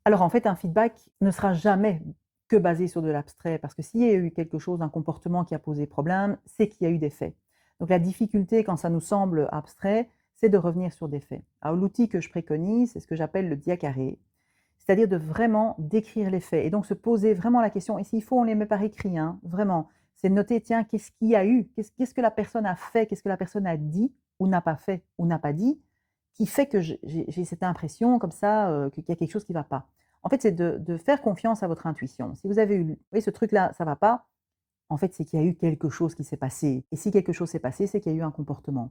Alors en fait, un feedback ne sera jamais que basé sur de l'abstrait, parce que s'il y a eu quelque chose, un comportement qui a posé problème, c'est qu'il y a eu des faits. Donc la difficulté, quand ça nous semble abstrait, c'est de revenir sur des faits. Alors l'outil que je préconise, c'est ce que j'appelle le diacarré, c'est-à-dire de vraiment décrire les faits et donc se poser vraiment la question. Et s'il faut, on les met par écrit, hein, vraiment. C'est de noter, tiens, qu'est-ce qu'il y a eu, qu'est-ce que la personne a fait, qu'est-ce que la personne a dit ou n'a pas fait ou n'a pas dit, qui fait que j'ai cette impression comme ça qu'il y a quelque chose qui ne va pas. En fait, c'est de faire confiance à votre intuition. Si vous avez eu, vous voyez, ce truc-là, ça ne va pas, en fait, c'est qu'il y a eu quelque chose qui s'est passé. Et si quelque chose s'est passé, c'est qu'il y a eu un comportement.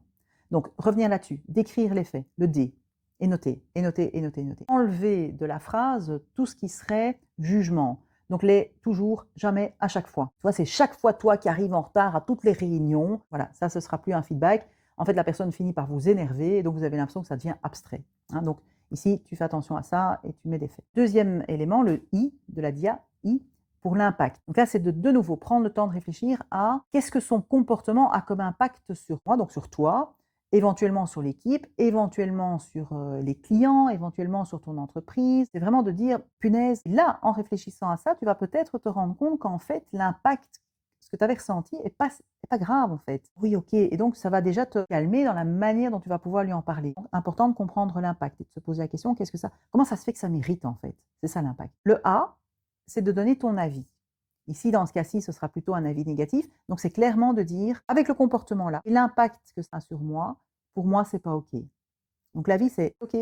Donc, revenir là-dessus, décrire les faits, le D, et noter, et noter, et noter, et noter. Enlever de la phrase tout ce qui serait jugement. Donc, les toujours, jamais, à chaque fois. Tu vois, c'est chaque fois toi qui arrives en retard à toutes les réunions. Voilà, ça, ce sera plus un feedback. En fait, la personne finit par vous énerver, et donc vous avez l'impression que ça devient abstrait. Hein, donc, ici, tu fais attention à ça et tu mets des faits. Deuxième élément, le I de la dia, I, pour l'impact. Donc là, c'est de nouveau prendre le temps de réfléchir à qu'est-ce que son comportement a comme impact sur moi, donc sur toi, éventuellement sur l'équipe, éventuellement sur les clients, éventuellement sur ton entreprise. C'est vraiment de dire, punaise, là, en réfléchissant à ça, tu vas peut-être te rendre compte qu'en fait, l'impact, ce que tu avais ressenti, est pas grave en fait. Oui, ok. Et donc, ça va déjà te calmer dans la manière dont tu vas pouvoir lui en parler. Donc, important de comprendre l'impact et de se poser la question, comment ça se fait que ça m'irrite en fait? C'est ça l'impact. Le A, c'est de donner ton avis. Ici, dans ce cas-ci, ce sera plutôt un avis négatif. Donc, c'est clairement de dire, avec le comportement-là, et l'impact que ça a sur moi, pour moi, c'est pas OK. Donc, l'avis, c'est OK,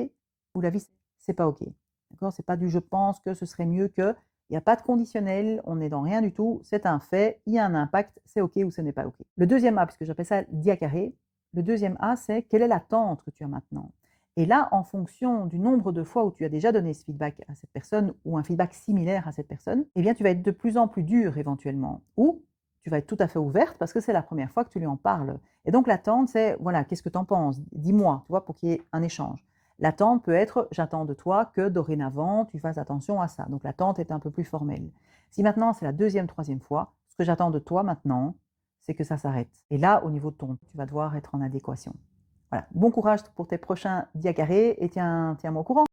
ou l'avis, c'est pas OK. D'accord? C'est pas du je pense que ce serait mieux que. Il n'y a pas de conditionnel, on n'est dans rien du tout, c'est un fait, il y a un impact, c'est OK ou ce n'est pas OK. Le deuxième A, puisque j'appelle ça diacaré, le deuxième A, c'est quelle est l'attente que tu as maintenant? Et là, en fonction du nombre de fois où tu as déjà donné ce feedback à cette personne ou un feedback similaire à cette personne, eh bien, tu vas être de plus en plus dur éventuellement. Ou tu vas être tout à fait ouverte parce que c'est la première fois que tu lui en parles. Et donc, l'attente, c'est, voilà, qu'est-ce que tu en penses? Dis-moi, tu vois, pour qu'il y ait un échange. L'attente peut être, j'attends de toi que dorénavant, tu fasses attention à ça. Donc, l'attente est un peu plus formelle. Si maintenant, c'est la deuxième, troisième fois, ce que j'attends de toi maintenant, c'est que ça s'arrête. Et là, au niveau de ton, tu vas devoir être en adéquation. Voilà. Bon courage pour tes prochains diacarés et tiens-moi au courant.